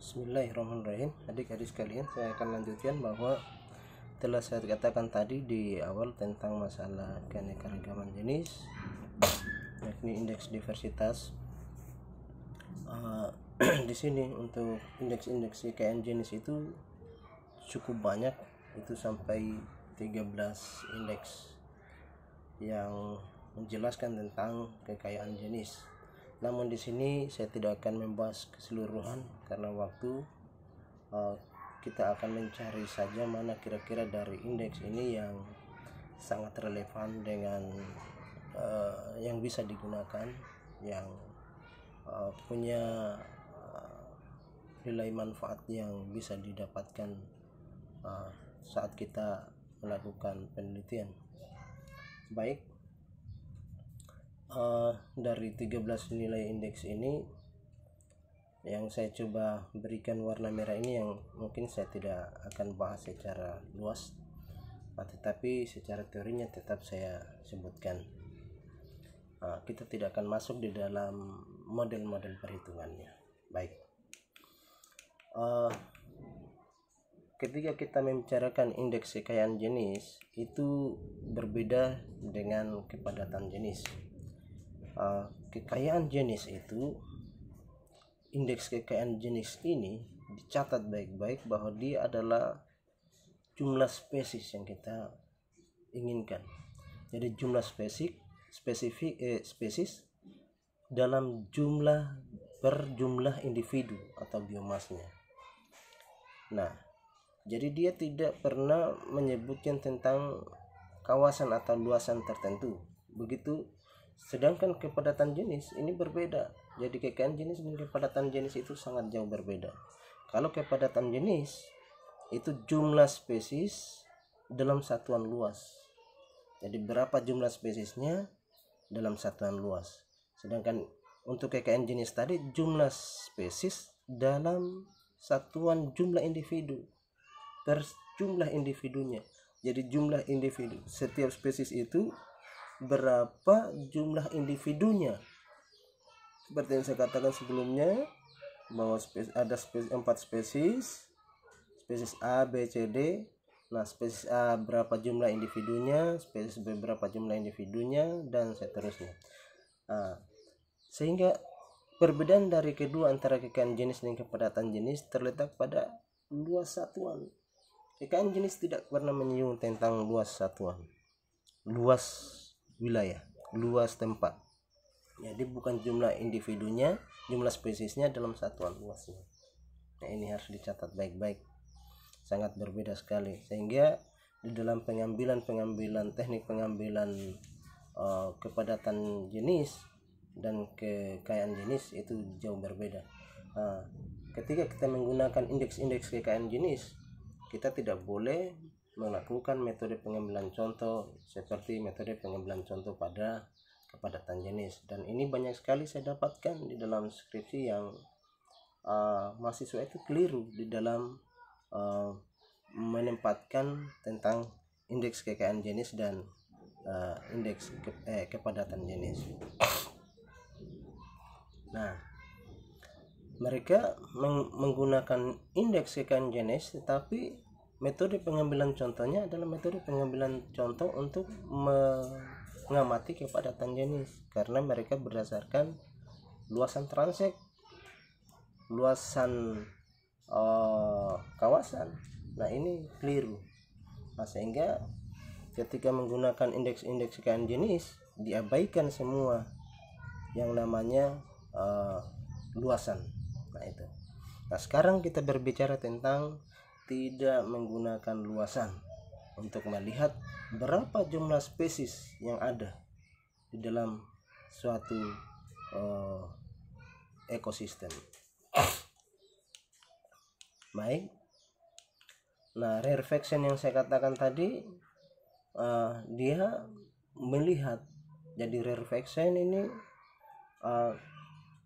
Bismillahirrahmanirrahim. Adik-adik sekalian, saya akan lanjutkan bahwa telah saya katakan tadi di awal tentang masalah keanekaragaman jenis, yakni indeks diversitas. Di sini untuk indeks kekayaan jenis itu cukup banyak, itu sampai 13 indeks yang menjelaskan tentang kekayaan jenis. Namun di sini saya tidak akan membahas keseluruhan karena waktu. Kita akan mencari saja mana kira-kira dari indeks ini yang sangat relevan dengan yang bisa digunakan, yang punya nilai manfaat yang bisa didapatkan saat kita melakukan penelitian. Baik, dari 13 nilai indeks ini yang saya coba berikan warna merah ini yang mungkin saya tidak akan bahas secara luas, tetapi secara teorinya tetap saya sebutkan. Kita tidak akan masuk di dalam model-model perhitungannya. Baik, ketika kita membicarakan indeks kekayaan jenis itu berbeda dengan kepadatan jenis. Kekayaan jenis itu, indeks kekayaan jenis ini dicatat baik-baik bahwa dia adalah jumlah spesies yang kita inginkan. Jadi jumlah spesies dalam jumlah per jumlah individu atau biomasnya. Nah, jadi dia tidak pernah menyebutkan tentang kawasan atau luasan tertentu. Begitu. Sedangkan kepadatan jenis ini berbeda. Jadi kekayaan jenis dan kepadatan jenis itu sangat jauh berbeda. Kalau kepadatan jenis itu jumlah spesies dalam satuan luas. Jadi berapa jumlah spesiesnya dalam satuan luas. Sedangkan untuk kekayaan jenis tadi jumlah spesies dalam satuan jumlah individu per jumlah individunya. Jadi jumlah individu setiap spesies itu berapa jumlah individunya. Seperti yang saya katakan sebelumnya bahwa ada 4 spesies A, B, C, D. Nah, spesies A berapa jumlah individunya, spesies B berapa jumlah individunya, dan seterusnya. Sehingga perbedaan dari kedua antara kekayaan jenis dan kepadatan jenis terletak pada luas satuan. Kekayaan jenis tidak pernah menyinggung tentang luas satuan, luas wilayah, luas tempat. Jadi bukan jumlah individunya, jumlah spesiesnya dalam satuan luasnya. Nah, ini harus dicatat baik-baik. Sangat berbeda sekali. Sehingga di dalam pengambilan teknik pengambilan kepadatan jenis dan kekayaan jenis itu jauh berbeda. Ketika kita menggunakan indeks kekayaan jenis, kita tidak boleh melakukan metode pengambilan contoh seperti metode pengambilan contoh pada kepadatan jenis. Dan ini banyak sekali saya dapatkan di dalam skripsi yang mahasiswa itu keliru di dalam menempatkan tentang indeks kekayaan jenis dan indeks kepadatan jenis. Nah, mereka menggunakan indeks kekayaan jenis, tetapi metode pengambilan contohnya adalah metode pengambilan contoh untuk mengamati kepadatan jenis, karena mereka berdasarkan luasan transek, luasan kawasan. Nah, ini keliru. Nah, sehingga ketika menggunakan indeks kekayaan jenis diabaikan semua yang namanya luasan. Nah, itu. Nah, sekarang kita berbicara tentang tidak menggunakan luasan untuk melihat berapa jumlah spesies yang ada di dalam suatu ekosistem. Baik. Nah, rarefaction yang saya katakan tadi, dia melihat. Jadi rarefaction ini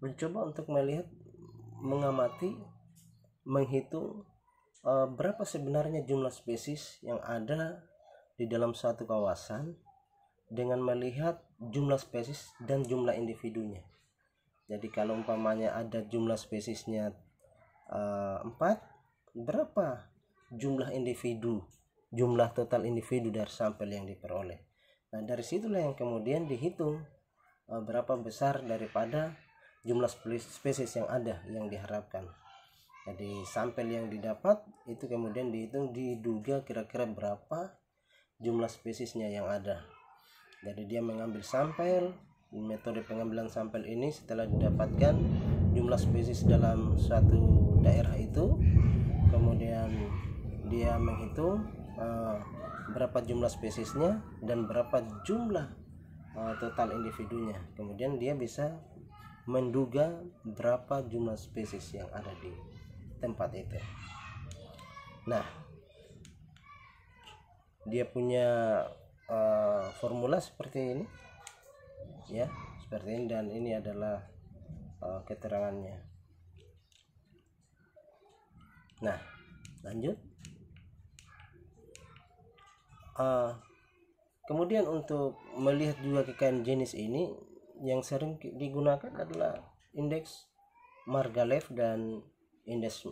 mencoba untuk melihat, mengamati, menghitung berapa sebenarnya jumlah spesies yang ada di dalam suatu kawasan dengan melihat jumlah spesies dan jumlah individunya. Jadi kalau umpamanya ada jumlah spesiesnya 4, berapa jumlah total individu dari sampel yang diperoleh. Nah, dari situlah yang kemudian dihitung berapa besar daripada jumlah spesies yang ada yang diharapkan. Jadi sampel yang didapat itu kemudian dihitung, diduga kira-kira berapa jumlah spesiesnya yang ada. Jadi dia mengambil sampel, metode pengambilan sampel ini setelah didapatkan jumlah spesies dalam suatu daerah itu, kemudian dia menghitung berapa jumlah spesiesnya dan berapa jumlah total individunya. Kemudian dia bisa menduga berapa jumlah spesies yang ada di tempat itu. Nah, dia punya formula seperti ini ya, seperti ini, dan ini adalah keterangannya. Nah, lanjut. Kemudian untuk melihat juga kekayaan jenis ini yang sering digunakan adalah indeks Margalef dan indeks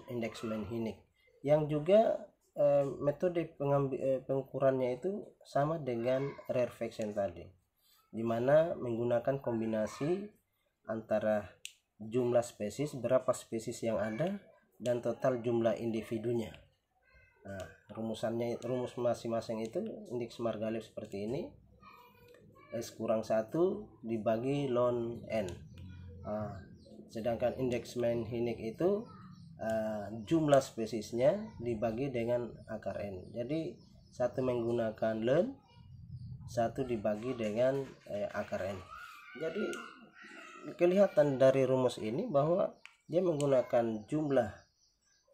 Mann-Hinnick, yang juga metode pengukurannya itu sama dengan rarefaction tadi, dimana menggunakan kombinasi antara jumlah spesies, berapa spesies yang ada, dan total jumlah individunya. Nah, rumus masing-masing itu indeks Margalef seperti ini, S kurang 1 dibagi ln N. Sedangkan indeks Mann-Hinnick itu jumlah spesiesnya dibagi dengan akar N. Jadi satu menggunakan ln, satu dibagi dengan akar N. Jadi kelihatan dari rumus ini bahwa dia menggunakan jumlah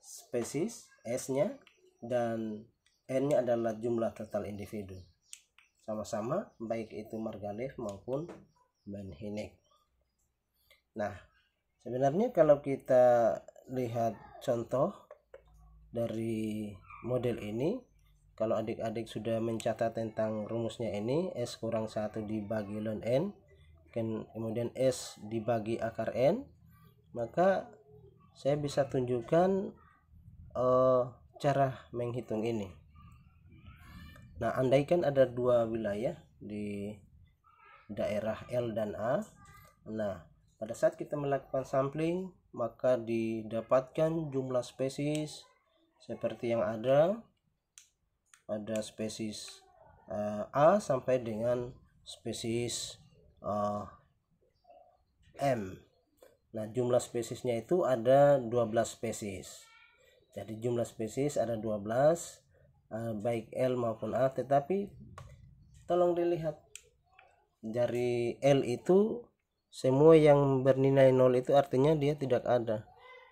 spesies S-nya dan N-nya adalah jumlah total individu, sama-sama baik itu Margalef maupun Mann-Hinnick. Nah, sebenarnya kalau kita lihat contoh dari model ini, kalau adik-adik sudah mencatat tentang rumusnya ini, S kurang 1 dibagi ln N, kemudian S dibagi akar N, maka saya bisa tunjukkan cara menghitung ini. Nah, andaikan ada dua wilayah di daerah L dan A. Nah, pada saat kita melakukan sampling, maka didapatkan jumlah spesies seperti yang ada spesies A sampai dengan spesies M. Nah, jumlah spesiesnya itu ada 12 spesies. Jadi jumlah spesies ada 12, baik L maupun A, tetapi tolong dilihat dari L itu semua yang bernilai 0 itu artinya dia tidak ada,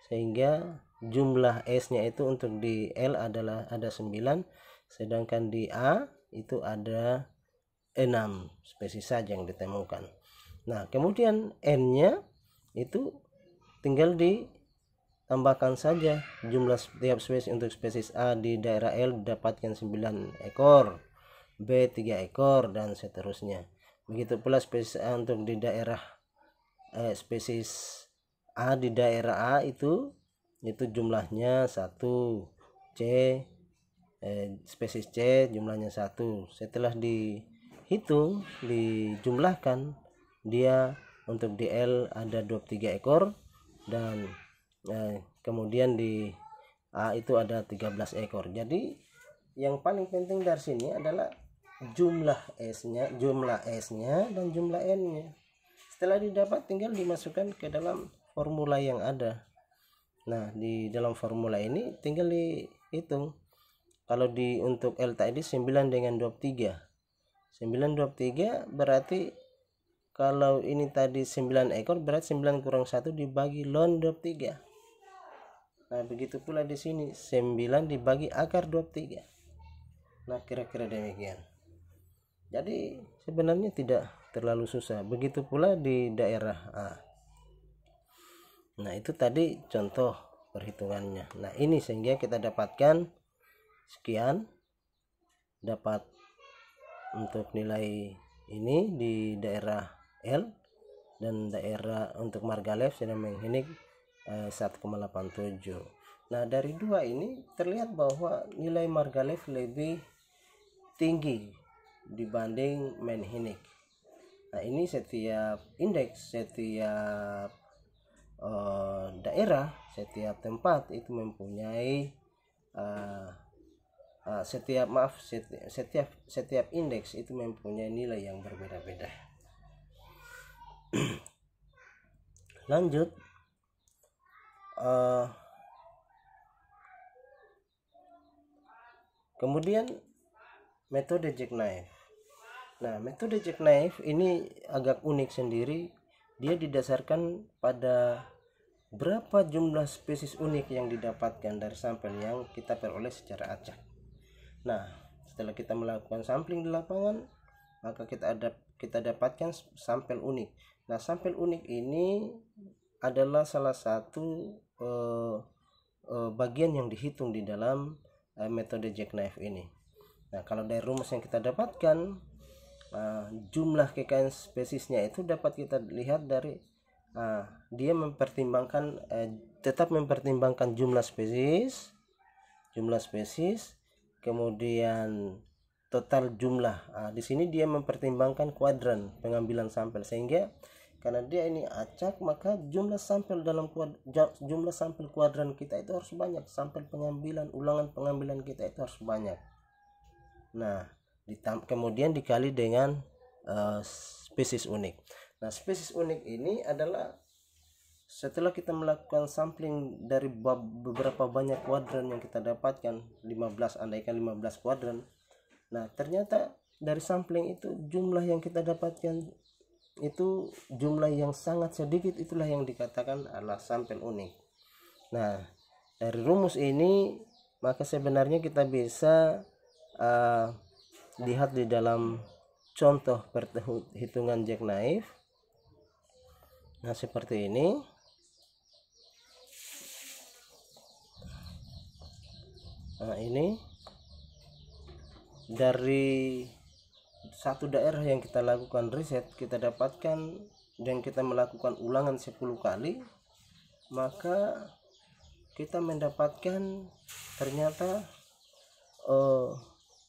sehingga jumlah S-nya itu untuk di L adalah ada 9, sedangkan di A itu ada 6 spesies saja yang ditemukan. Nah, kemudian N-nya itu tinggal ditambahkan saja jumlah setiap spesies. Untuk spesies A di daerah L didapatkan 9 ekor, B 3 ekor, dan seterusnya. Begitu pula spesies A untuk di daerah spesies A di daerah A itu jumlahnya 1, C spesies C jumlahnya 1. Setelah dihitung, dijumlahkan, dia untuk di L ada 23 ekor, dan kemudian di A itu ada 13 ekor. Jadi yang paling penting dari sini adalah jumlah S-nya dan jumlah N-nya. Setelah didapat, tinggal dimasukkan ke dalam formula yang ada. Nah, di dalam formula ini tinggal dihitung. Kalau untuk L tadi 9 dengan 23. 9 23 berarti kalau ini tadi 9 ekor, berarti 9 kurang 1 dibagi ln 23. Nah, begitu pula di sini 9 dibagi akar 23. Nah, kira-kira demikian. Jadi sebenarnya tidak terlalu susah. Begitu pula di daerah A. Nah, itu tadi contoh perhitungannya. Nah, ini sehingga kita dapatkan sekian, dapat untuk nilai ini di daerah L, dan daerah untuk Margalef dan Mann-Hinnick 1,87. Nah, dari dua ini terlihat bahwa nilai Margalef lebih tinggi dibanding Manhinik. Nah, ini setiap indeks, setiap daerah, setiap tempat itu mempunyai setiap indeks itu mempunyai nilai yang berbeda-beda. Lanjut, kemudian metode jackknife. Nah, metode jackknife ini agak unik sendiri. Dia didasarkan pada berapa jumlah spesies unik yang didapatkan dari sampel yang kita peroleh secara acak. Nah, setelah kita melakukan sampling di lapangan, maka kita dapatkan sampel unik. Nah, sampel unik ini adalah salah satu bagian yang dihitung di dalam metode jackknife ini. Nah, kalau dari rumus yang kita dapatkan, jumlah kekayaan spesiesnya itu dapat kita lihat dari dia mempertimbangkan tetap mempertimbangkan jumlah spesies, kemudian total jumlah. Di sini dia mempertimbangkan kuadran pengambilan sampel, sehingga karena dia ini acak, maka jumlah sampel kuadran kita itu harus banyak, sampel pengambilan, ulangan pengambilan kita itu harus banyak. Nah, kemudian dikali dengan spesies unik. Nah, spesies unik ini adalah setelah kita melakukan sampling dari beberapa banyak kuadran yang kita dapatkan, 15, andaikan 15 kuadran. Nah, ternyata dari sampling itu jumlah yang kita dapatkan itu jumlah yang sangat sedikit, itulah yang dikatakan adalah sampel unik. Nah, dari rumus ini maka sebenarnya kita bisa lihat di dalam contoh perhitungan jackknife. Nah, seperti ini. Nah, ini dari satu daerah yang kita lakukan riset, kita dapatkan dan kita melakukan ulangan 10 kali, maka kita mendapatkan ternyata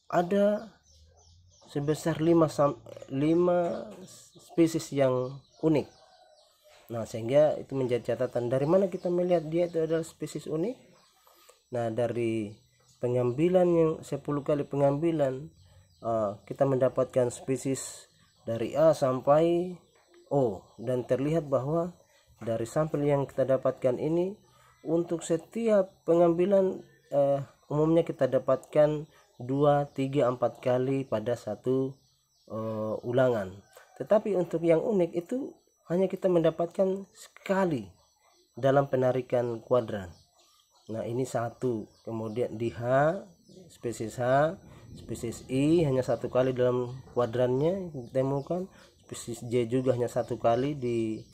ada sebesar 5 spesies yang unik. Nah, sehingga itu menjadi catatan. Dari mana kita melihat dia itu adalah spesies unik? Nah, dari pengambilan yang 10 kali pengambilan, kita mendapatkan spesies dari A sampai O, dan terlihat bahwa dari sampel yang kita dapatkan ini untuk setiap pengambilan umumnya kita dapatkan 2, 3, 4 kali pada satu ulangan. Tetapi untuk yang unik itu hanya kita mendapatkan sekali dalam penarikan kuadran. Nah, ini satu. Kemudian di spesies I hanya satu kali dalam kuadrannya ditemukan. Spesies J juga hanya satu kali di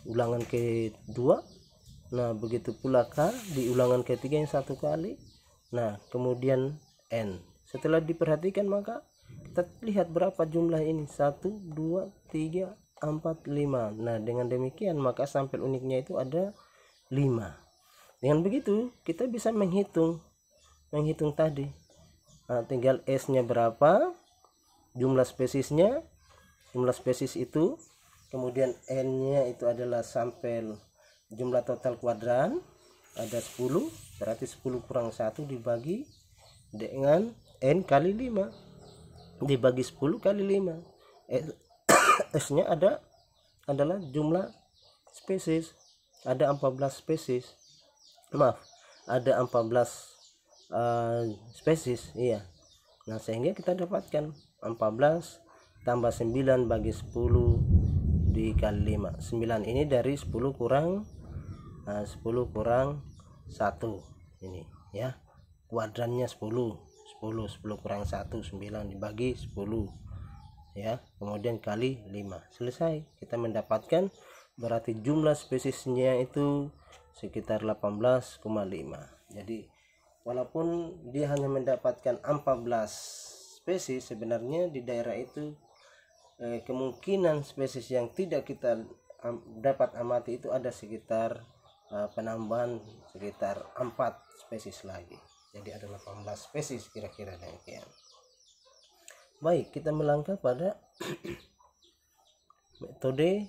ulangan kedua. Nah, begitu pula K di ulangan ketiga yang satu kali. Nah, kemudian N. Setelah diperhatikan maka kita lihat berapa jumlah ini, 1, 2, 3, 4, 5. Nah, dengan demikian maka sampel uniknya itu ada 5. Dengan begitu kita bisa menghitung tadi. Nah, tinggal S nya berapa, jumlah spesiesnya, jumlah spesies itu, kemudian N nya itu adalah sampel jumlah total kuadran, ada 10, berarti 10 kurang 1 dibagi dengan N kali 5 dibagi 10 kali 5. S nya adalah jumlah spesies, ada 14 spesies. Maaf, ada 14 spesies, iya. Nah, sehingga kita dapatkan 14 tambah 9 bagi 10 dikali 5. 9 ini dari 10 kurang 1 ini ya. Kuadrannya 10 kurang 1, 9 dibagi 10 ya. Kemudian kali 5. Selesai. Kita mendapatkan berarti jumlah spesiesnya itu sekitar 18,5. Jadi walaupun dia hanya mendapatkan 14 spesies, sebenarnya di daerah itu kemungkinan spesies yang tidak kita dapat amati itu ada sekitar penambahan sekitar 4 spesies lagi. Jadi ada 18 spesies kira-kira demikian. Baik, kita melangkah pada metode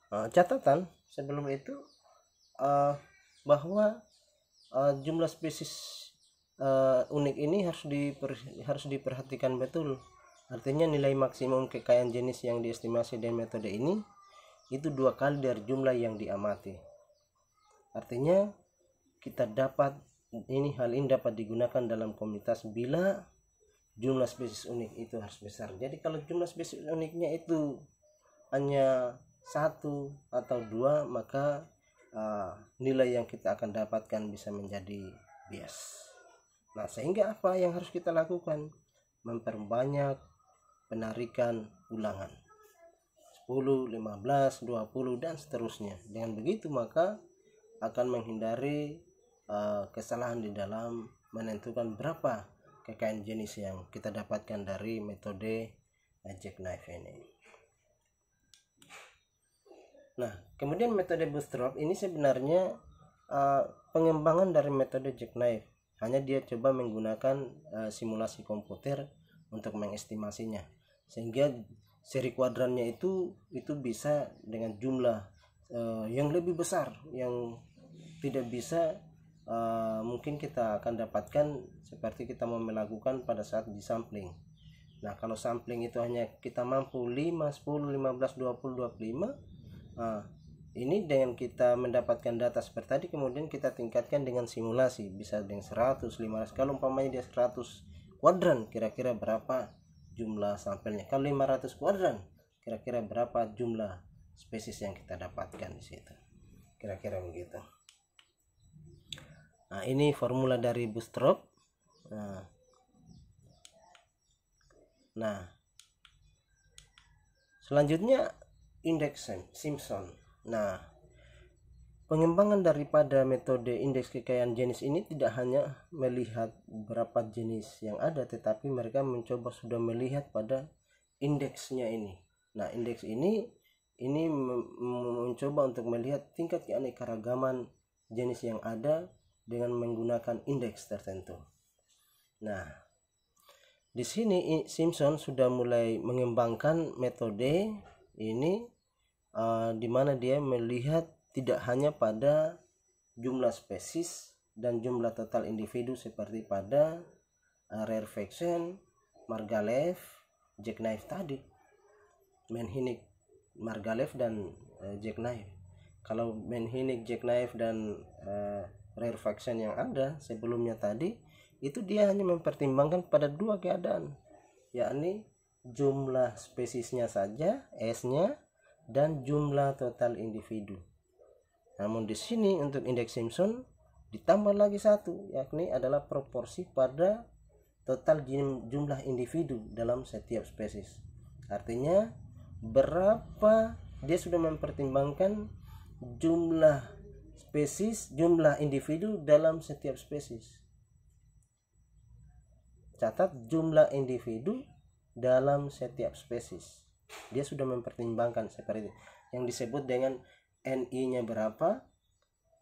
catatan sebelum itu bahwa jumlah spesies unik ini harus diperhatikan betul. Artinya nilai maksimum kekayaan jenis yang diestimasi dengan metode ini itu 2 kali dari jumlah yang diamati. Artinya hal ini dapat digunakan dalam komunitas bila jumlah spesies unik itu harus besar. Jadi kalau jumlah spesies uniknya itu hanya 1 atau 2, maka nilai yang kita akan dapatkan bisa menjadi bias. Nah, sehingga apa yang harus kita lakukan? Memperbanyak penarikan ulangan 10, 15, 20 dan seterusnya. Dengan begitu maka akan menghindari kesalahan di dalam menentukan berapa kekayaan jenis yang kita dapatkan dari metode jackknife ini. Nah, kemudian metode bootstrap ini sebenarnya pengembangan dari metode jackknife. Hanya dia coba menggunakan simulasi komputer untuk mengestimasinya, sehingga seri kuadrannya itu bisa dengan jumlah yang lebih besar, yang tidak bisa mungkin kita akan dapatkan seperti kita mau melakukan pada saat di sampling. Nah, kalau sampling itu hanya kita mampu 5, 10, 15, 20, 25, ini dengan kita mendapatkan data seperti tadi, kemudian kita tingkatkan dengan simulasi, bisa dengan 100, 500. Kalau umpamanya dia 100 kuadran, kira-kira berapa jumlah sampelnya? Kalau 500 kuadran, kira-kira berapa jumlah spesies yang kita dapatkan di situ? Kira-kira begitu. Nah, ini formula dari bootstrap. Nah, selanjutnya indeks Simpson. Nah, pengembangan daripada metode indeks kekayaan jenis ini tidak hanya melihat berapa jenis yang ada, tetapi mereka mencoba sudah melihat pada indeksnya ini. Nah, indeks ini mencoba untuk melihat tingkat keanekaragaman jenis yang ada dengan menggunakan indeks tertentu. Nah, di sini Simpson sudah mulai mengembangkan metode ini di mana dia melihat tidak hanya pada jumlah spesies dan jumlah total individu seperti pada Rarefaction, Margalef, jackknife tadi, Menhinnick, Margalef dan jackknife. Kalau Menhinnick, jackknife dan Rarefaction yang ada sebelumnya tadi, itu dia hanya mempertimbangkan pada 2 keadaan, yakni jumlah spesiesnya saja, S-nya, dan jumlah total individu. Namun di sini untuk indeks Simpson ditambah lagi 1, yakni adalah proporsi pada total jumlah individu dalam setiap spesies. Artinya berapa dia sudah mempertimbangkan jumlah spesies, jumlah individu dalam setiap spesies. Catat, jumlah individu dalam setiap spesies. Dia sudah mempertimbangkan seperti itu, yang disebut dengan NI-nya berapa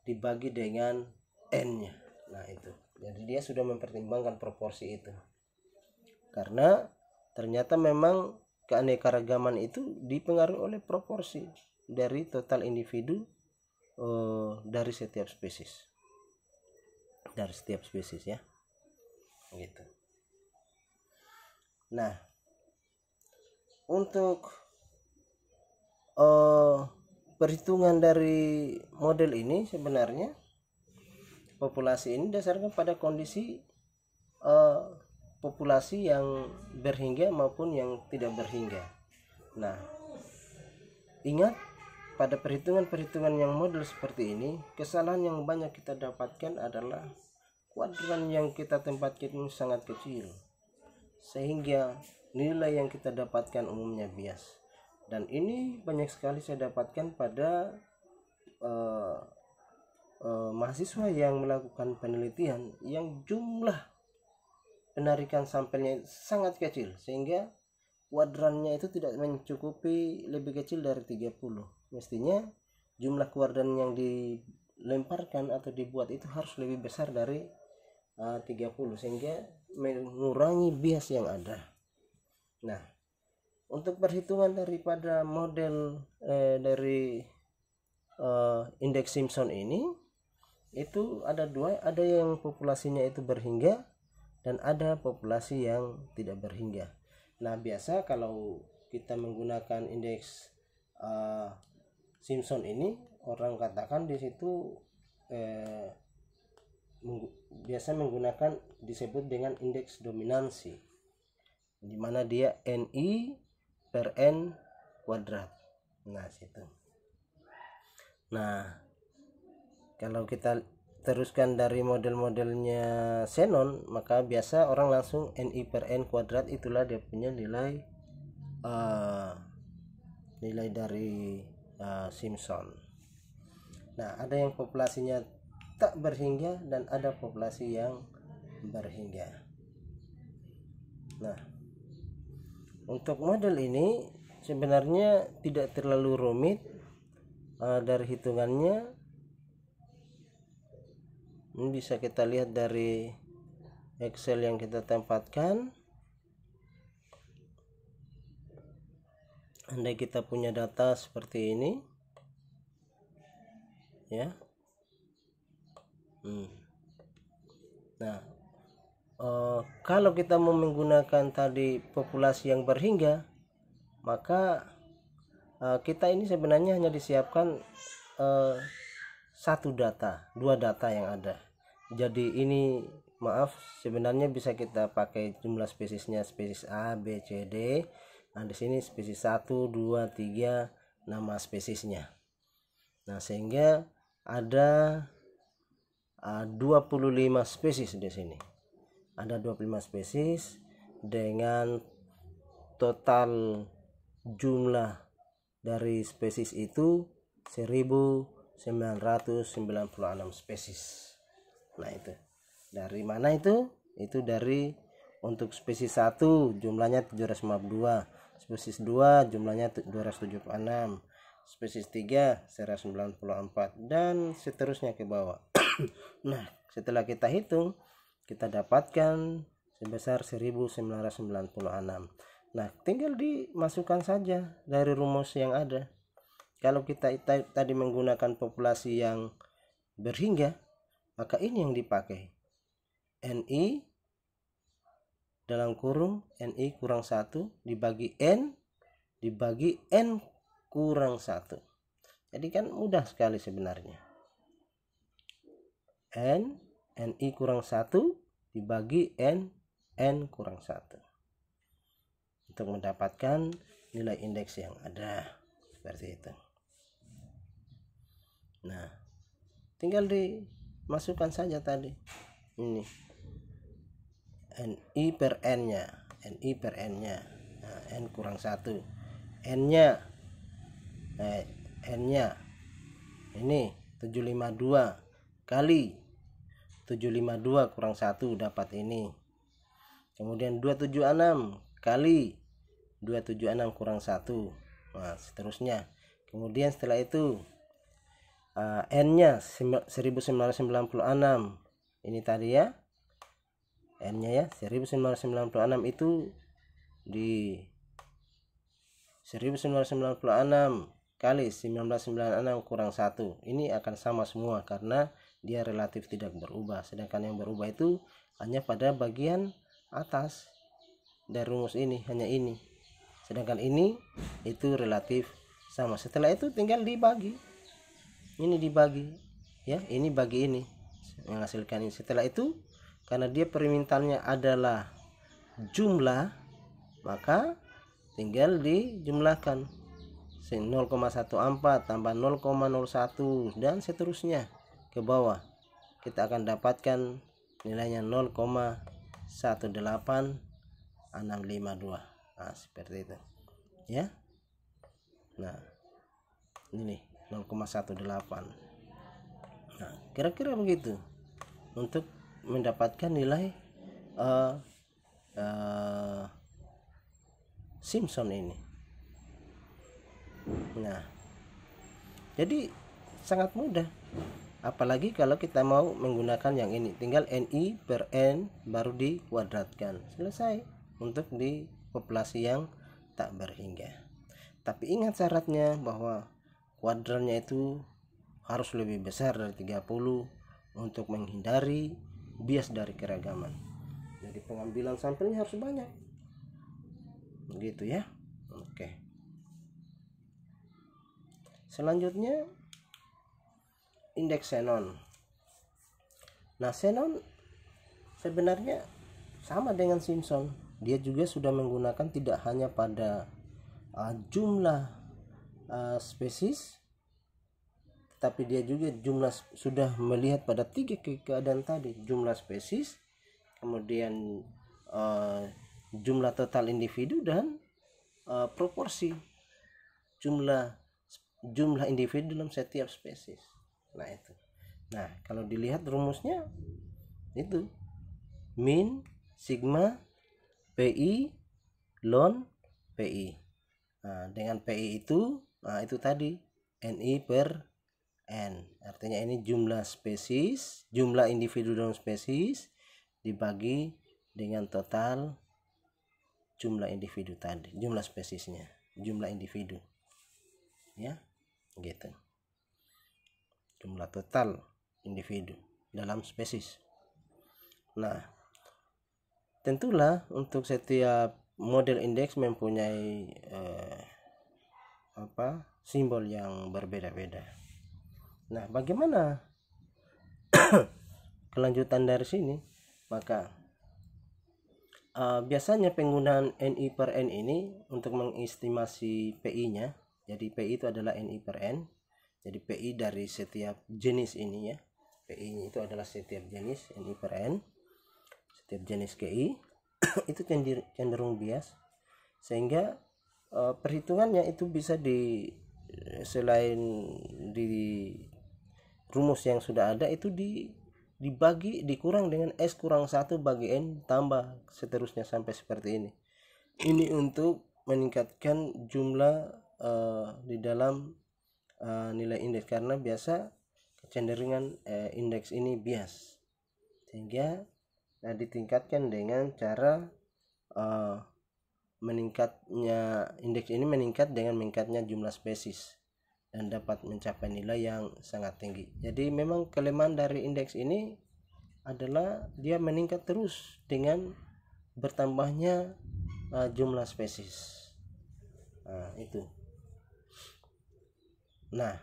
dibagi dengan N-nya. Nah, itu. Jadi dia sudah mempertimbangkan proporsi itu. Karena ternyata memang keanekaragaman itu dipengaruhi oleh proporsi dari total individu dari setiap spesies. Dari setiap spesies ya. Gitu. Nah, untuk perhitungan dari model ini sebenarnya populasi ini dasarkan pada kondisi populasi yang berhingga maupun yang tidak berhingga. Nah, ingat pada perhitungan-perhitungan yang model seperti ini, kesalahan yang banyak kita dapatkan adalah kuadran yang kita tempatkan ini sangat kecil, sehingga nilai yang kita dapatkan umumnya bias. Dan ini banyak sekali saya dapatkan pada mahasiswa yang melakukan penelitian yang jumlah penarikan sampelnya sangat kecil, sehingga kuadrannya itu tidak mencukupi, lebih kecil dari 30. Mestinya jumlah kuadran yang dilemparkan atau dibuat itu harus lebih besar dari 30 sehingga mengurangi bias yang ada. Nah, untuk perhitungan daripada model dari indeks Simpson ini itu ada dua, ada yang populasinya itu berhingga dan ada populasi yang tidak berhingga. Nah, biasa kalau kita menggunakan indeks Simpson ini, orang katakan di situ biasa menggunakan disebut dengan indeks dominansi, di mana dia NI per N kuadrat. Nah, situ. Nah, kalau kita teruskan dari model-modelnya Shannon, maka biasa orang langsung NI per N kuadrat itulah dia punya nilai nilai dari Simpson. Nah, ada yang populasinya tak berhingga dan ada populasi yang berhingga. Nah, untuk model ini sebenarnya tidak terlalu rumit dari hitungannya. Ini bisa kita lihat dari Excel yang kita tempatkan. Andai kita punya data seperti ini, ya. Nah, kalau kita mau menggunakan tadi populasi yang berhingga, maka kita ini sebenarnya hanya disiapkan dua data yang ada. Jadi ini sebenarnya bisa kita pakai jumlah spesiesnya, spesies A, B, C, D. Nah, di sini spesies 1, 2, 3 nama spesiesnya. Nah, sehingga ada 25 spesies di sini. Ada 25 spesies dengan total jumlah dari spesies itu 1996 spesies. Nah, itu dari mana itu? Itu dari untuk spesies 1 jumlahnya 752, spesies 2 jumlahnya 276, spesies 3 194 dan seterusnya ke bawah. Nah, setelah kita hitung, kita dapatkan sebesar 1996. Nah, tinggal dimasukkan saja dari rumus yang ada. Kalau kita tadi menggunakan populasi yang berhingga, maka ini yang dipakai. NI dalam kurung NI kurang 1 dibagi N kurang 1. Jadi kan mudah sekali sebenarnya. NI kurang 1 dibagi N kurang 1 untuk mendapatkan nilai indeks yang ada seperti itu. Nah, tinggal dimasukkan saja tadi ini NI per N nya nah, N kurang 1 N nya ini 752 kali 752 kurang 1 dapat ini. Kemudian 276 kali 276 kurang 1. Nah, seterusnya. Kemudian setelah itu N-nya 1996. Ini tadi ya. N-nya ya 1996 itu di 1996 kali 1996 kurang 1. Ini akan sama semua karena dia relatif tidak berubah. Sedangkan yang berubah itu hanya pada bagian atas dari rumus ini, hanya ini. Sedangkan ini itu relatif sama. Setelah itu tinggal dibagi. Ini dibagi ya, ini bagi ini menghasilkan ini. Setelah itu karena dia permintaannya adalah jumlah, maka tinggal dijumlahkan 0,14 tambah 0,01 dan seterusnya ke bawah. Kita akan dapatkan nilainya 0,18652. Nah, seperti itu ya. Nah, ini 0,18. Nah, kira-kira begitu untuk mendapatkan nilai Simpson ini. Nah, jadi sangat mudah. Apalagi kalau kita mau menggunakan yang ini, tinggal NI per N baru dikuadratkan, selesai untuk di populasi yang tak berhingga. Tapi ingat syaratnya bahwa kuadrannya itu harus lebih besar dari 30 untuk menghindari bias dari keragaman. Jadi pengambilan sampelnya harus banyak. Begitu ya. Oke. Selanjutnya indeks Shannon. Nah, Shannon sebenarnya sama dengan Simpson. Dia juga sudah menggunakan tidak hanya pada jumlah spesies, tapi dia juga sudah melihat pada 3 keadaan tadi, jumlah spesies, kemudian jumlah total individu, dan proporsi jumlah individu dalam setiap spesies. Nah, kalau dilihat rumusnya itu min sigma PI ln PI. Nah, dengan PI itu tadi NI per N. Artinya ini jumlah spesies, jumlah individu dalam spesies dibagi dengan total jumlah individu tadi, jumlah spesiesnya, jumlah individu. Ya, gitu. Jumlah total individu dalam spesies. Nah, tentulah untuk setiap model indeks mempunyai simbol yang berbeda-beda. Nah, bagaimana kelanjutan dari sini? Maka biasanya penggunaan NI per N ini untuk mengestimasi PI-nya. Jadi PI itu adalah NI per N. Jadi PI dari setiap jenis ini ya. PI itu adalah setiap jenis NI per N. Setiap jenis KI itu cenderung bias, sehingga perhitungannya itu bisa selain di rumus yang sudah ada itu dikurang dengan S kurang 1 bagi N tambah seterusnya sampai seperti ini. Ini untuk meningkatkan jumlah di dalam nilai indeks, karena biasa kecenderungan indeks ini bias, sehingga ditingkatkan dengan cara meningkatnya indeks ini meningkat dengan meningkatnya jumlah spesies dan dapat mencapai nilai yang sangat tinggi. Jadi memang kelemahan dari indeks ini adalah dia meningkat terus dengan bertambahnya jumlah spesies. Itu. Nah,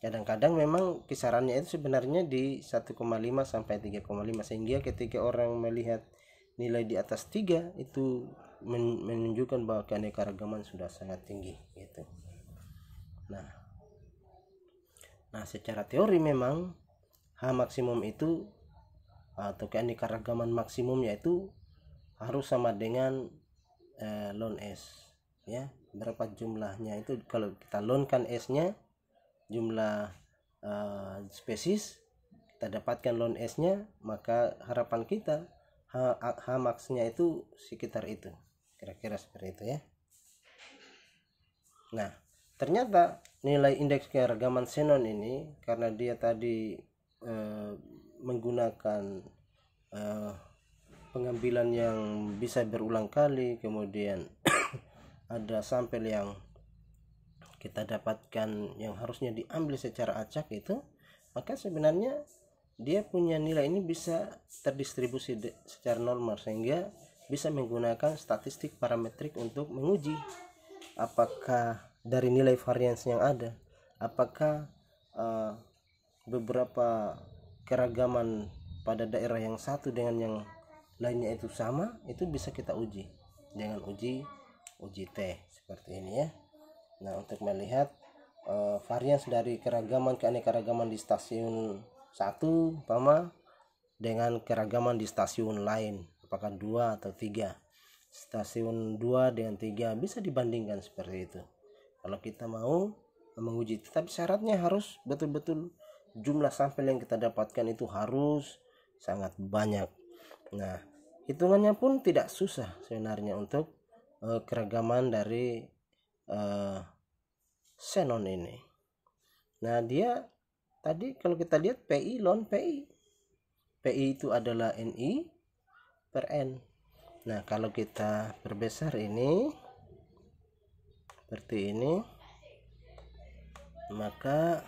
kadang-kadang memang kisarannya itu sebenarnya di 1,5 sampai 3,5, sehingga ketika orang melihat nilai di atas 3 itu menunjukkan bahwa keanekaragaman sudah sangat tinggi gitu. Nah, secara teori memang H maksimum itu atau keanekaragaman maksimumnya itu harus sama dengan ln S ya. Berapa jumlahnya itu, kalau kita lnkan S-nya jumlah spesies, kita dapatkan ln S-nya, maka harapan kita H max-nya itu sekitar itu, kira-kira seperti itu ya. Nah, ternyata nilai indeks keanekaragaman Shannon ini, karena dia tadi menggunakan pengambilan yang bisa berulang kali, kemudian ada sampel yang kita dapatkan yang harusnya diambil secara acak itu, maka sebenarnya dia punya nilai ini bisa terdistribusi secara normal, sehingga bisa menggunakan statistik parametrik untuk menguji apakah dari nilai varians yang ada, apakah beberapa keragaman pada daerah yang satu dengan yang lainnya itu sama. Itu bisa kita uji dengan uji T seperti ini ya. Nah, untuk melihat varians dari keanekaragaman di stasiun 1 dengan keragaman di stasiun lain, apakah 2 atau 3, stasiun 2 dengan 3, bisa dibandingkan seperti itu kalau kita mau menguji. Tapi syaratnya harus betul-betul jumlah sampel yang kita dapatkan itu harus sangat banyak. Nah, hitungannya pun tidak susah sebenarnya untuk keragaman dari Shannon ini. Nah, dia tadi kalau kita lihat PI ln PI. PI itu adalah NI per N. Nah, kalau kita perbesar ini seperti ini, maka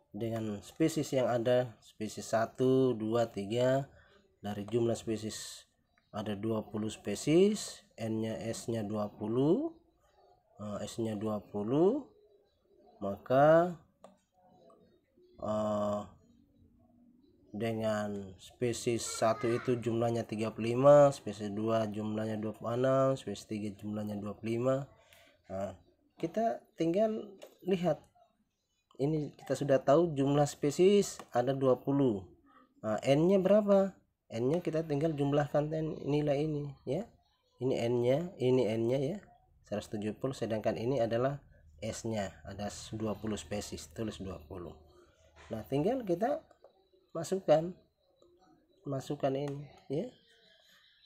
dengan spesies yang ada, spesies 1, 2, 3, dari jumlah spesies ada 20 spesies, S-nya 20, S-nya 20, maka dengan spesies 1 itu jumlahnya 35, spesies 2 jumlahnya 26, spesies 3 jumlahnya 25. Kita tinggal lihat, ini kita sudah tahu jumlah spesies ada 20. N-nya berapa? N-nya kita tinggal jumlahkan nilai ini ya. Ini N-nya, ini N-nya ya. 170, sedangkan ini adalah S-nya, ada 20 spesies, tulis 20. Nah, tinggal kita masukkan ini ya.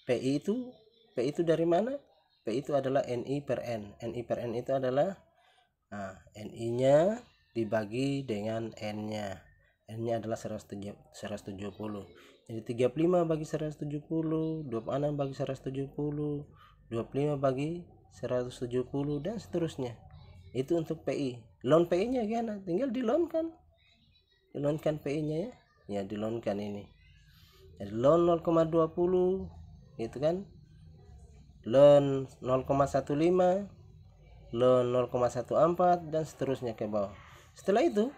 PI itu dari mana? PI itu adalah NI per N. NI per N itu adalah NI-nya dibagi dengan N-nya. N-nya adalah 170. Jadi 35 bagi 170, 26 bagi 170, 25 bagi 170 dan seterusnya. Itu untuk PI. Ln PI-nya gimana? Tinggal dilonkan. Dilonkan PI-nya ya. Ya, dilonkan ini. Jadi ln 0,20 gitu kan. Ln 0,15, ln 0,14 dan seterusnya ke bawah. Setelah itu,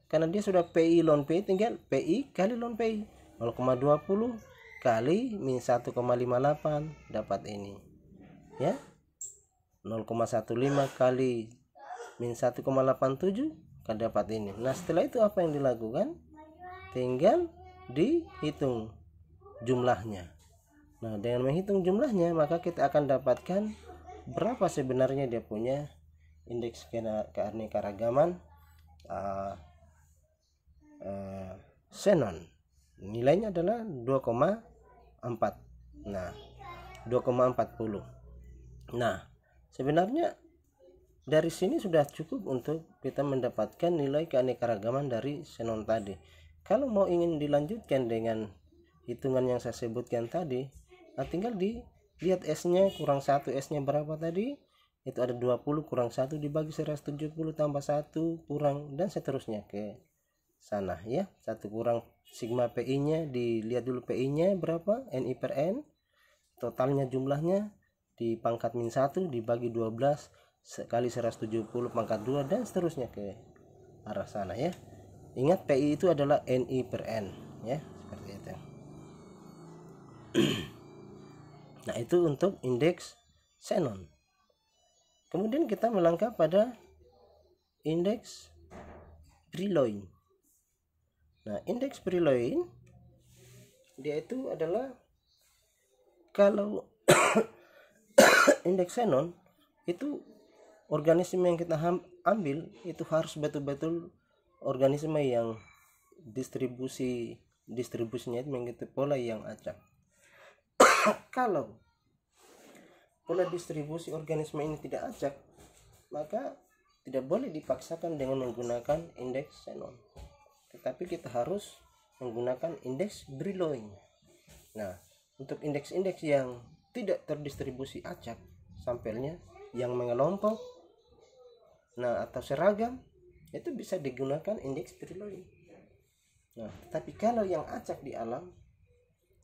karena dia sudah PI ln PI, tinggal PI kali ln PI. 0,20 kali min 1,58 dapat ini. Ya. 0,15 kali min 1,87 kan dapat ini. Nah, setelah itu apa yang dilakukan? Tinggal dihitung jumlahnya. Nah, dengan menghitung jumlahnya, maka kita akan dapatkan berapa sebenarnya dia punya indeks keanekaragaman xenon. Nilainya adalah 2,4. Nah, 2,40. Nah, sebenarnya dari sini sudah cukup untuk kita mendapatkan nilai keanekaragaman dari xenon tadi. Kalau mau ingin dilanjutkan dengan hitungan yang saya sebutkan tadi, tinggal dilihat S-nya kurang 1, S-nya berapa tadi? Itu ada 20 kurang 1 dibagi 170 tambah 1 kurang dan seterusnya ke sana ya. 1 kurang sigma PI-nya, dilihat dulu PI-nya berapa? NI per N. Totalnya jumlahnya di pangkat min 1 dibagi 12 kali 170 pangkat 2 dan seterusnya ke arah sana ya. Ingat, PI itu adalah NI per N ya, seperti itu. Nah, itu untuk indeks xenon. Kemudian kita melangkah pada indeks Brillouin. Nah, indeks Brillouin dia itu adalah, kalau indeks xenon itu organisme yang kita ambil itu harus betul-betul organisme yang distribusinya itu mengikuti pola yang acak. Kalau pola distribusi organisme ini tidak acak, maka tidak boleh dipaksakan dengan menggunakan indeks xenon, tetapi kita harus menggunakan indeks Brillouin. Nah, untuk indeks-indeks yang tidak terdistribusi acak sampelnya, yang mengelompok, nah atau seragam, itu bisa digunakan indeks Brillouin. Nah, tapi kalau yang acak di alam,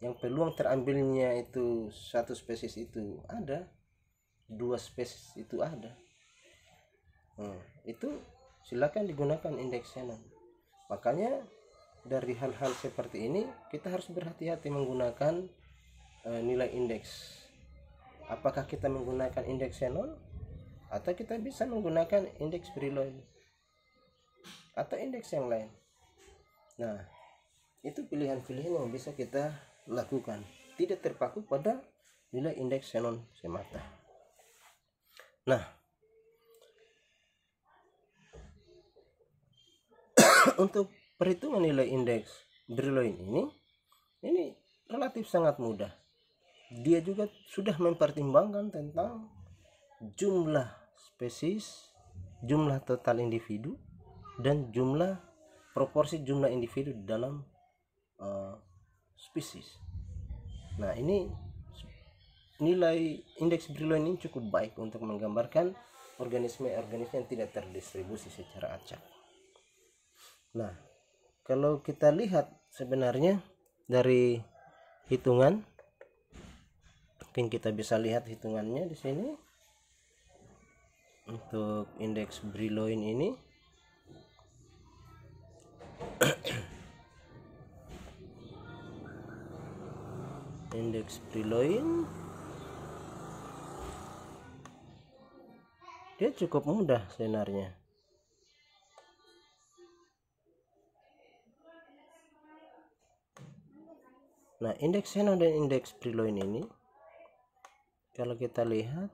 yang peluang terambilnya itu satu spesies itu ada, 2 spesies itu ada, itu silakan digunakan indeks xenon. Makanya dari hal-hal seperti ini kita harus berhati-hati menggunakan nilai indeks. Apakah kita menggunakan indeks xenon atau kita bisa menggunakan indeks Brillouin atau indeks yang lain. Nah, itu pilihan-pilihan yang bisa kita lakukan, tidak terpaku pada nilai indeks xenon semata. Nah, untuk perhitungan nilai indeks Brillouin ini relatif sangat mudah. Dia juga sudah mempertimbangkan tentang jumlah spesies, jumlah total individu, dan jumlah proporsi jumlah individu dalam spesies. Nah, ini nilai indeks Brillouin ini cukup baik untuk menggambarkan organisme-organisme yang tidak terdistribusi secara acak. Nah, kalau kita lihat sebenarnya dari hitungan, mungkin kita bisa lihat hitungannya di sini untuk indeks Brillouin ini. Indeks Brillouin dia cukup mudah sebenarnya. Nah, indeks Shannon dan indeks Brillouin ini kalau kita lihat,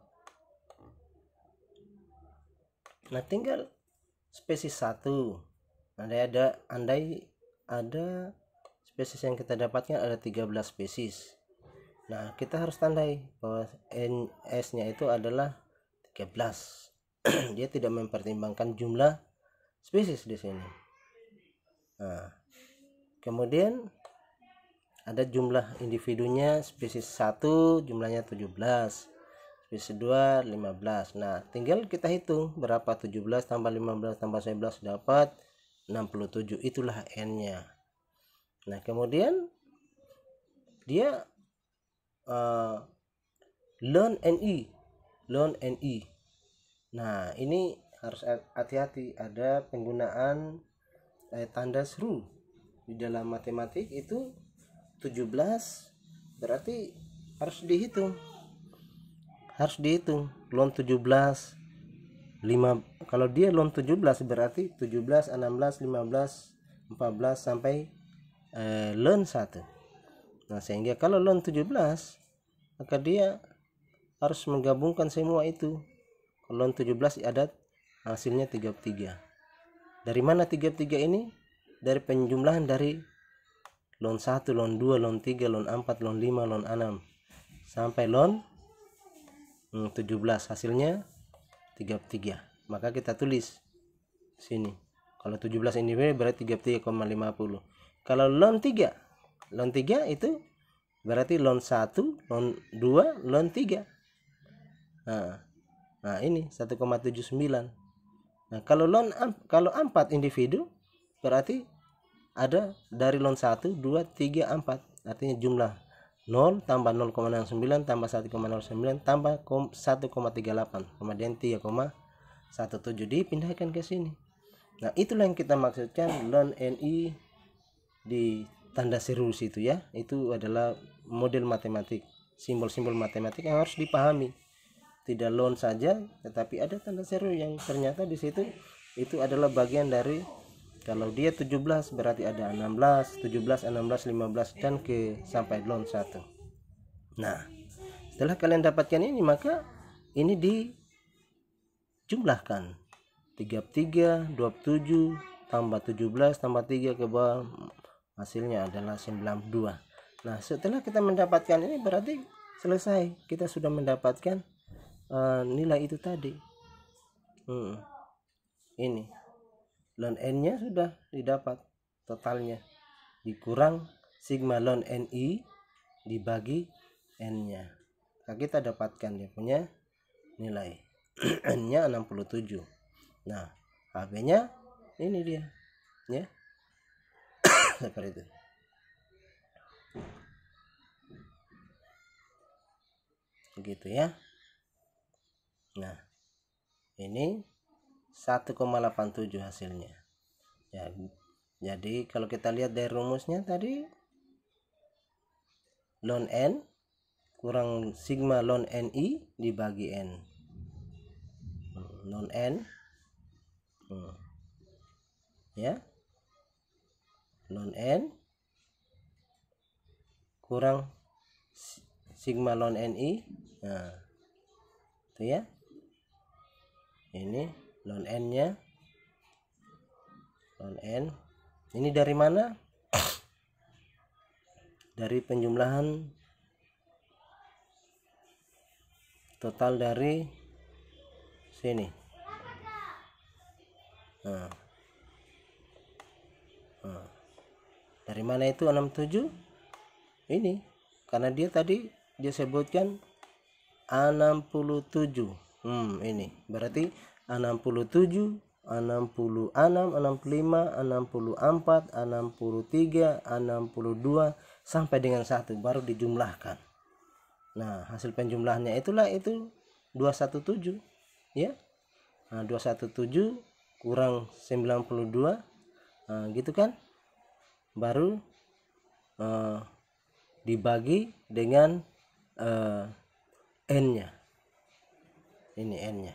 nah tinggal spesies 1. Andai ada spesies yang kita dapatkan ada 13 spesies. Nah, kita harus tandai bahwa NS-nya itu adalah 13. Dia tidak mempertimbangkan jumlah spesies di sini. Nah, kemudian ada jumlah individunya, spesies 1 jumlahnya 17, spesies 2 15. Nah, tinggal kita hitung berapa 17 tambah 15 tambah 11 dapat 67. Itulah N-nya. Nah, kemudian dia ln NI. Nah, ini harus hati-hati, ada penggunaan tanda seru di dalam matematik. Itu 17 berarti harus dihitung ln 17 5. Kalau dia ln 17 berarti 17 16 15 14 sampai ln 1. Nah, sehingga kalau ln 17 maka dia harus menggabungkan semua itu. Ln 17 ada hasilnya 33. Dari mana 33 ini? Dari penjumlahan dari ln 1, ln 2, ln 3, ln 4, ln 5, ln 6 sampai ln 17, hasilnya 33. Maka kita tulis sini. Kalau 17 ini berarti 33,50. Kalau ln 3 itu berarti ln 1, ln 2, ln 3. Nah, ini 1,79. Nah, kalau 4 individu berarti ada dari ln 1, 2, 3, 4. Artinya jumlah 0 tambah 0,09 tambah 1,09 tambah 1,38, kemudian 3,17 dipindahkan ke sini. Nah, itulah yang kita maksudkan ln NI di tanda seru itu ya. Itu adalah model matematik, simbol-simbol matematik yang harus dipahami. Tidak ln saja, tetapi ada tanda seru yang ternyata di situ itu adalah bagian dari, kalau dia 17 berarti ada 16, 17, 16, 15 dan ke sampai ln 1. Nah, setelah kalian dapatkan ini, maka ini dijumlahkan 33, 27 tambah 17 tambah 3 ke bawah, hasilnya adalah 92. Nah, setelah kita mendapatkan ini berarti selesai, kita sudah mendapatkan nilai itu tadi. Ini ln N-nya sudah didapat totalnya, dikurang sigma ln NI dibagi N-nya. Nah, kita dapatkan dia punya nilai N-nya 67. Nah, HB-nya ini dia ya. Seperti itu. Begitu ya. Nah, ini 1,87 hasilnya ya. Jadi kalau kita lihat dari rumusnya tadi, ln N kurang sigma ln NI dibagi N. Ln N ya, ln N kurang sigma ln NI. Nah, itu ya. Ini ln N nya, ln N ini dari mana? Dari penjumlahan total dari sini. Nah, Dari mana itu 67? Ini karena dia tadi dia sebutkan 67. Ini berarti 67, 66, 65, 64, 63, 62 sampai dengan 1 baru dijumlahkan. Nah, hasil penjumlahannya itulah itu 217 ya. Nah, 217 kurang 92 gitu kan. Baru dibagi dengan n-nya. Ini n-nya.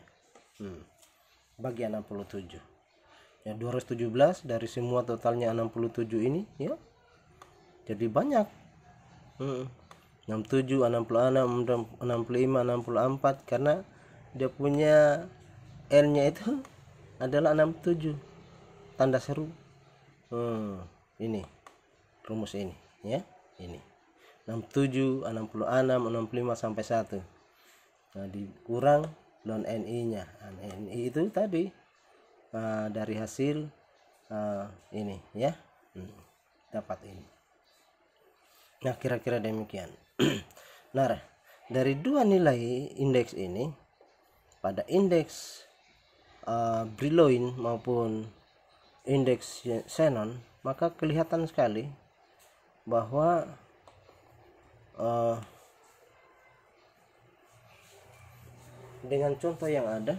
Bagi 67. Ya 217 dari semua totalnya 67 ini ya. Jadi banyak. 67, 66, 65, 64 karena dia punya n-nya itu adalah 67. Tanda seru. Ini rumus ini ya. Ini 67, 66, 65 sampai 1. Nah, dikurang ln NI-nya. NI itu tadi dari hasil ini ya. Dapat ini. Nah, kira-kira demikian. Nah, dari dua nilai indeks ini pada indeks Brillouin maupun indeks Shannon, maka kelihatan sekali bahwa dengan contoh yang ada,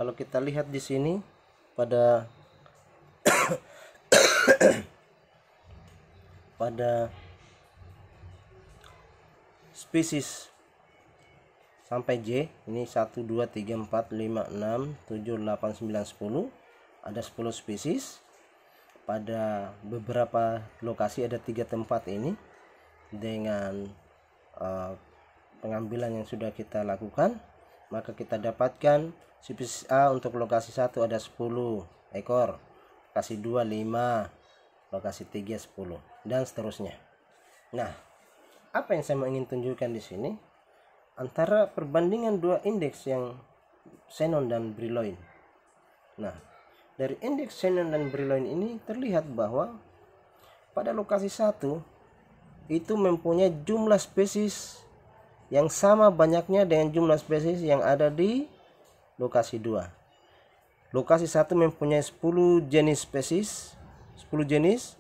kalau kita lihat di sini pada pada spesies sampai J, ini 1 2 3 4 5 6 7 8 9 10, ada 10 spesies. Pada beberapa lokasi ada 3 tempat ini dengan pengambilan yang sudah kita lakukan, maka kita dapatkan spesies A untuk lokasi 1 ada 10 ekor, lokasi 2 5, lokasi 3 10 dan seterusnya. Nah, apa yang saya ingin tunjukkan di sini antara perbandingan dua indeks yang Shannon dan Brillouin. Nah, dari indeks Shannon dan Brillouin ini terlihat bahwa pada lokasi 1 itu mempunyai jumlah spesies yang sama banyaknya dengan jumlah spesies yang ada di lokasi 2. Lokasi 1 mempunyai 10 jenis spesies, 10 jenis.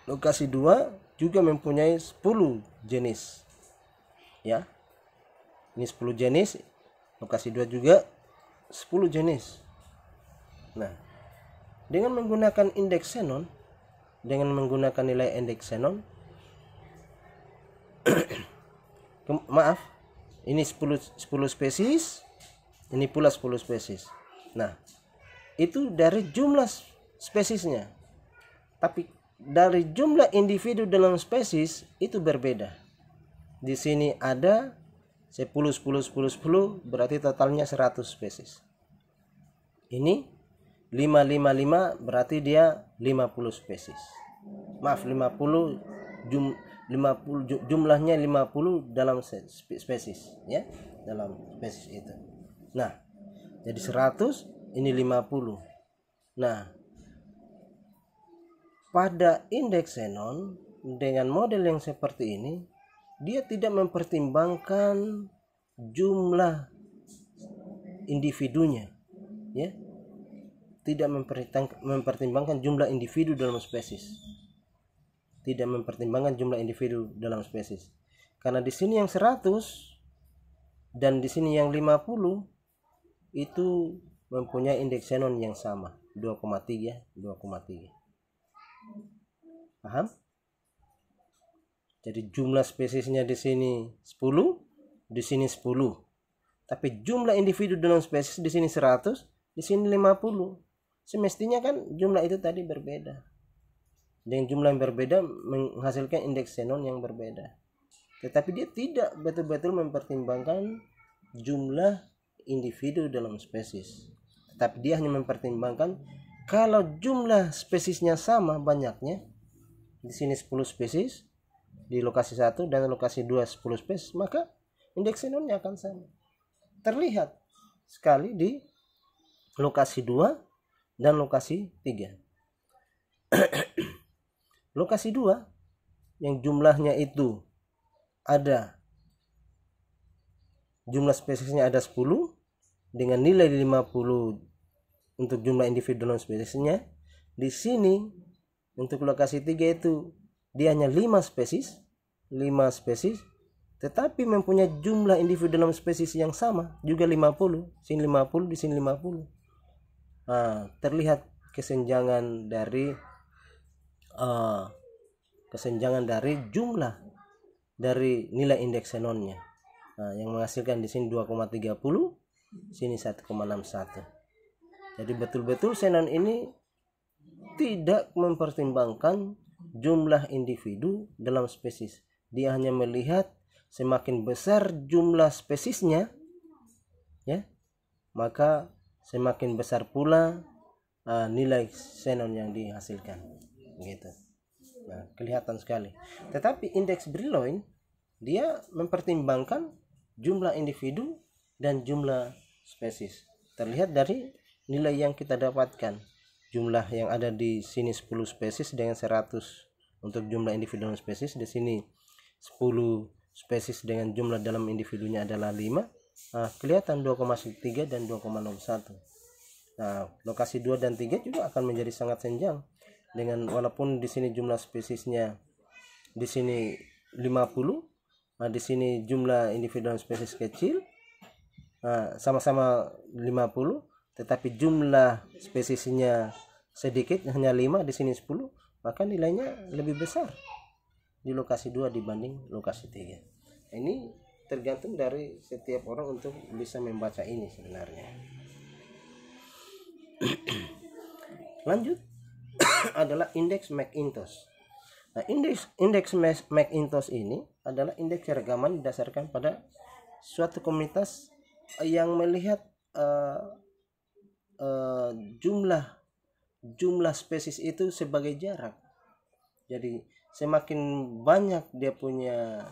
Lokasi 2 juga mempunyai 10 jenis. Ya. Ini 10 jenis, lokasi 2 juga 10 jenis. Nah, dengan menggunakan indeks Shannon, dengan menggunakan nilai indeks Shannon, maaf, ini 10 spesies, ini pula 10 spesies. Nah, itu dari jumlah spesiesnya. Tapi dari jumlah individu dalam spesies itu berbeda. Di sini ada 10 berarti totalnya 100 spesies. Ini 5 berarti dia 50 spesies. Maaf, 50 jumlahnya 50 dalam spesies ya, dalam spesies itu. Nah, jadi 100 ini 50. Nah, pada indeks Shannon dengan model yang seperti ini, dia tidak mempertimbangkan jumlah individunya, ya, tidak mempertimbangkan jumlah individu dalam spesies, tidak mempertimbangkan jumlah individu dalam spesies, karena di sini yang 100 dan di sini yang 50 itu mempunyai indeks Shannon yang sama, 2,3. Paham? Jadi jumlah spesiesnya di sini 10, di sini 10. Tapi jumlah individu dalam spesies di sini 100, di sini 50. Semestinya kan jumlah itu tadi berbeda. Dengan jumlah yang berbeda menghasilkan indeks Shannon yang berbeda. Tetapi dia tidak betul-betul mempertimbangkan jumlah individu dalam spesies. Tetapi dia hanya mempertimbangkan kalau jumlah spesiesnya sama banyaknya, di sini 10 spesies, di lokasi 1 dan lokasi 2 10 spesies, maka indeks Shannonnya akan sama. Terlihat sekali di lokasi 2 dan lokasi 3. lokasi 2 yang jumlahnya itu ada, jumlah spesiesnya ada 10 dengan nilai 50 untuk jumlah individu dalam spesiesnya. Di sini untuk lokasi 3 itu dia hanya 5 spesies, tetapi mempunyai jumlah individu dalam spesies yang sama juga 50, sini 50, di sini 50. Terlihat kesenjangan dari jumlah dari nilai indeks xenonnya. Yang menghasilkan di sini 2,30, sini 1,61. Jadi betul-betul xenon ini tidak mempertimbangkan jumlah individu dalam spesies. Dia hanya melihat semakin besar jumlah spesiesnya, ya, maka semakin besar pula nilai xenon yang dihasilkan, gitu. Nah, kelihatan sekali. Tetapi indeks Brillouin dia mempertimbangkan jumlah individu dan jumlah spesies. Terlihat dari nilai yang kita dapatkan. Jumlah yang ada di sini 10 spesies dengan 100 untuk jumlah individu dan spesies. Di sini 10 spesies dengan jumlah dalam individunya adalah 5. Kelihatan 2,3 dan 2,01. Nah, lokasi 2 dan 3 juga akan menjadi sangat senjang. Dengan walaupun di sini jumlah spesiesnya di sini 50, di sini jumlah individu dan spesies kecil, sama-sama 50, tetapi jumlah spesiesnya sedikit, hanya 5, di sini 10, maka nilainya lebih besar di lokasi 2 dibanding lokasi 3. Ini tergantung dari setiap orang untuk bisa membaca ini sebenarnya. Lanjut adalah indeks McIntosh. Nah, indeks McIntosh ini adalah indeks keragaman didasarkan pada suatu komunitas yang melihat jumlah spesies itu sebagai jarak. Jadi semakin banyak dia punya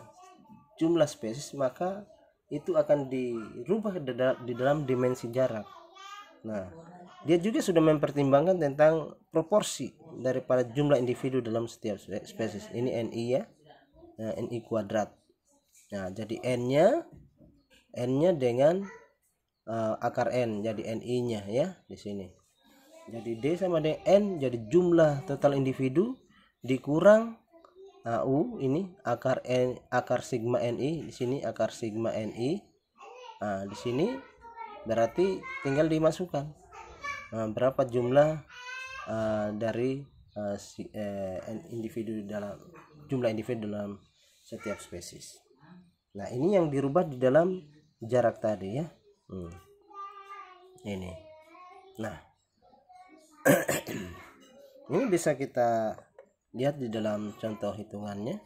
jumlah spesies, maka itu akan dirubah di dalam dimensi jarak. Nah, dia juga sudah mempertimbangkan tentang proporsi daripada jumlah individu dalam setiap spesies. Ini NI ya, NI kuadrat. Nah, jadi N-nya dengan akar N, jadi NI-nya ya di sini. Jadi D sama dengan N, jadi jumlah total individu dikurang U, ini akar N, akar sigma NI, di sini akar sigma NI. Di sini berarti tinggal dimasukkan berapa jumlah dari individu dalam jumlah individu dalam setiap spesies. Nah, ini yang dirubah di dalam jarak tadi ya. Ini. Nah, ini bisa kita lihat di dalam contoh hitungannya.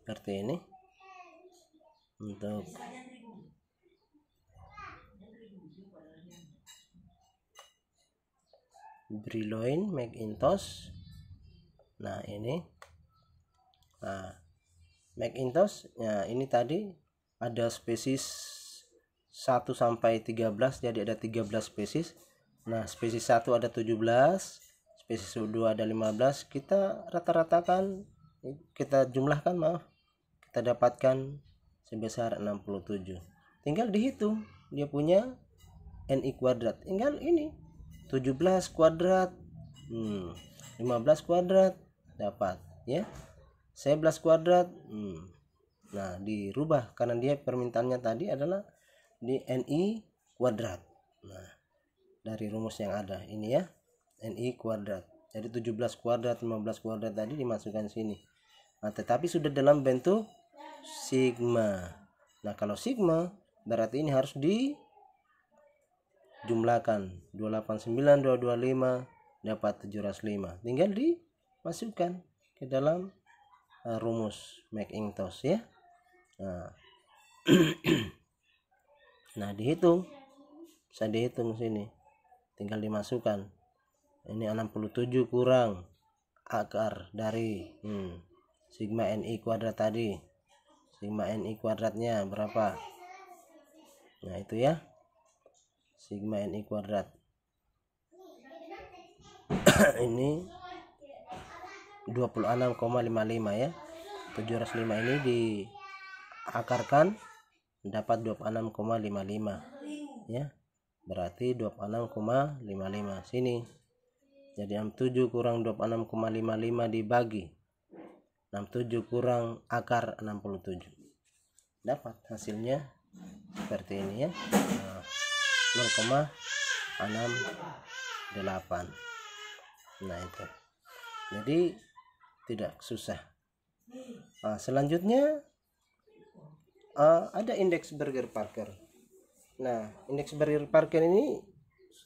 Seperti ini. Untuk Brillouin, McIntosh. Nah, ini. McIntosh, ya ini tadi ada spesies 1 sampai 13, jadi ada 13 spesies. Nah, spesies 1 ada 17, spesies 2 ada 15. Kita rata-ratakan, kita jumlahkan, kita dapatkan sebesar 67. Tinggal dihitung dia punya NI kuadrat. Tinggal ini 17 kuadrat, 15 kuadrat dapat ya. 11 kuadrat. Nah, dirubah karena dia permintaannya tadi adalah di NI kuadrat. Nah, dari rumus yang ada ini ya, NI kuadrat. Jadi 17 kuadrat, 15 kuadrat tadi dimasukkan sini. Nah, tetapi sudah dalam bentuk sigma. Nah, kalau sigma berarti ini harus dijumlahkan. 289, 225 dapat 705. Tinggal dimasukkan ke dalam rumus McIntosh ya. Nah, dihitung, bisa dihitung sini, tinggal dimasukkan. Ini 67 kurang akar dari sigma NI kuadrat tadi. Sigma NI kuadratnya berapa? Nah, itu ya, sigma NI kuadrat. ini 26,55 ya. 705 ini diakarkan dapat 26,55 ya. Berarti 26,55 sini. Jadi 67 kurang 26,55 dibagi 67 kurang akar 67. Dapat hasilnya seperti ini ya. 0,68. Nah itu. Jadi tidak susah. Selanjutnya ada indeks Berger-Parker. Nah, indeks Berger-Parker ini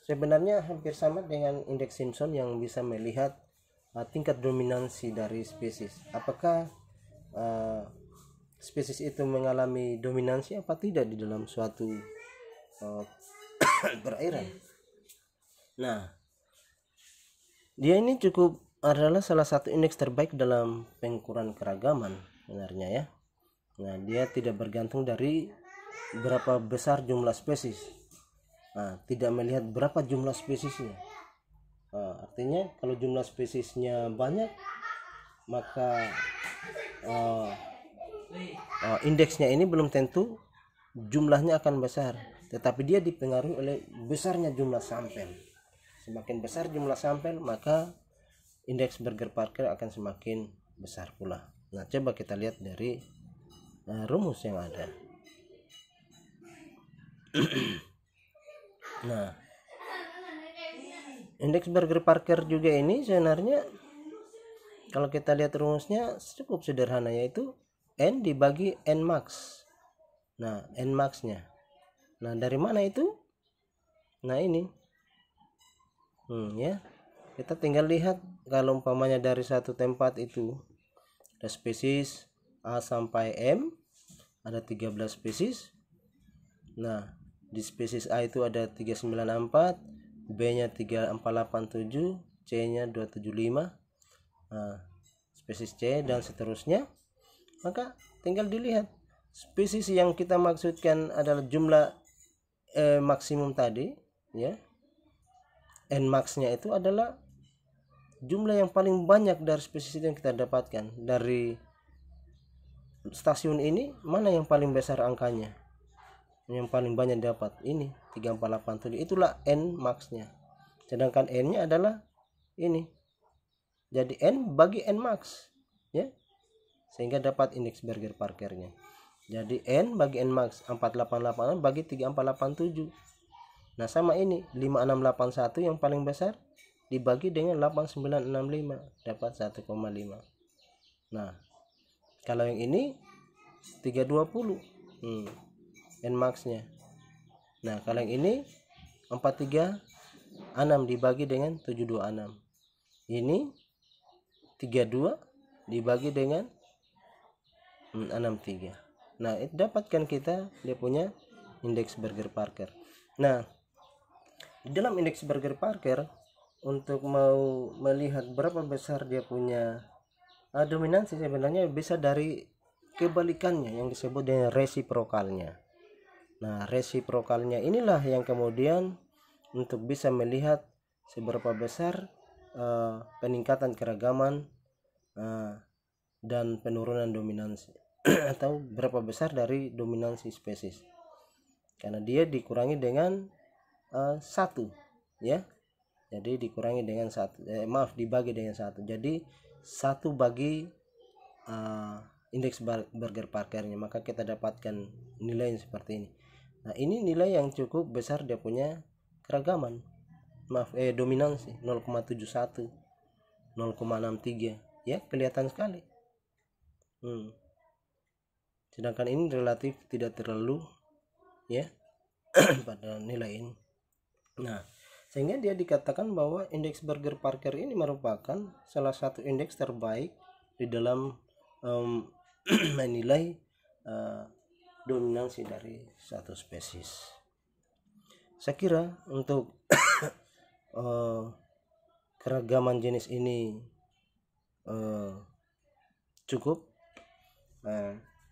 sebenarnya hampir sama dengan indeks Simpson yang bisa melihat tingkat dominansi dari spesies. Apakah spesies itu mengalami dominansi apa tidak di dalam suatu perairan. Nah, dia ini cukup adalah salah satu indeks terbaik dalam pengukuran keragaman sebenarnya ya. Nah, dia tidak bergantung dari berapa besar jumlah spesies. Tidak melihat berapa jumlah spesiesnya. Artinya kalau jumlah spesiesnya banyak, maka indeksnya ini belum tentu jumlahnya akan besar, tetapi dia dipengaruhi oleh besarnya jumlah sampel. Semakin besar jumlah sampel, maka indeks Berger-Parker akan semakin besar pula. Nah, coba kita lihat dari rumus yang ada. Nah, indeks Berger-Parker juga ini sebenarnya kalau kita lihat rumusnya cukup sederhana, yaitu N dibagi N max. Nah, N max-nya. Nah, dari mana itu? Nah, ini. Ya. Kita tinggal lihat kalau umpamanya dari satu tempat itu ada spesies A sampai M, ada 13 spesies. Nah, di spesies A itu ada 394, B-nya 3487, C-nya 275. Nah, spesies C dan seterusnya. Maka tinggal dilihat spesies yang kita maksudkan adalah jumlah maksimum tadi ya. N max-nya itu adalah jumlah yang paling banyak dari spesies yang kita dapatkan. Dari stasiun ini mana yang paling besar angkanya? Yang paling banyak dapat ini 3487. Itulah N max-nya. Sedangkan N-nya adalah ini. Jadi N bagi N max ya. Sehingga dapat indeks Berger-Parkernya. Jadi N bagi N max 488 bagi 3487. Nah, sama ini 5681 yang paling besar dibagi dengan 8965 dapat 1,5. Nah, kalau yang ini 320 N max-nya. Nah, kalau yang ini 436 dibagi dengan 726. Ini 32 dibagi dengan 63. Nah, itu dapatkan kita dia punya indeks Berger-Parker. Nah, di dalam indeks Berger-Parker untuk mau melihat berapa besar dia punya dominansi sebenarnya bisa dari kebalikannya yang disebut dengan resiprokalnya. Nah, resiprokalnya inilah yang kemudian untuk bisa melihat seberapa besar peningkatan keragaman dan penurunan dominansi atau berapa besar dari dominansi spesies. Karena dia dikurangi dengan 1 ya. Jadi dikurangi dengan 1 dibagi dengan 1. Jadi 1 bagi indeks Berger-Parkernya, maka kita dapatkan nilai seperti ini. Nah, ini nilai yang cukup besar dia punya keragaman. Dominansi 0,71, 0,63 ya, kelihatan sekali. Sedangkan ini relatif tidak terlalu ya pada nilai ini. Nah, sehingga dia dikatakan bahwa indeks Berger-Parker ini merupakan salah satu indeks terbaik di dalam menilai dominansi dari satu spesies. Saya kira untuk keragaman jenis ini cukup.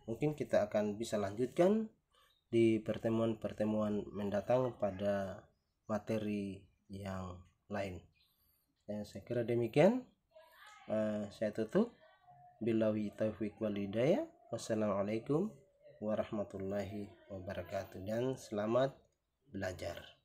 Mungkin kita akan bisa lanjutkan di pertemuan-pertemuan mendatang pada materi yang lain. Saya kira demikian. Saya tutup. Billahi taufiq wal hidayah. Wassalamualaikum warahmatullahi wabarakatuh, dan selamat belajar.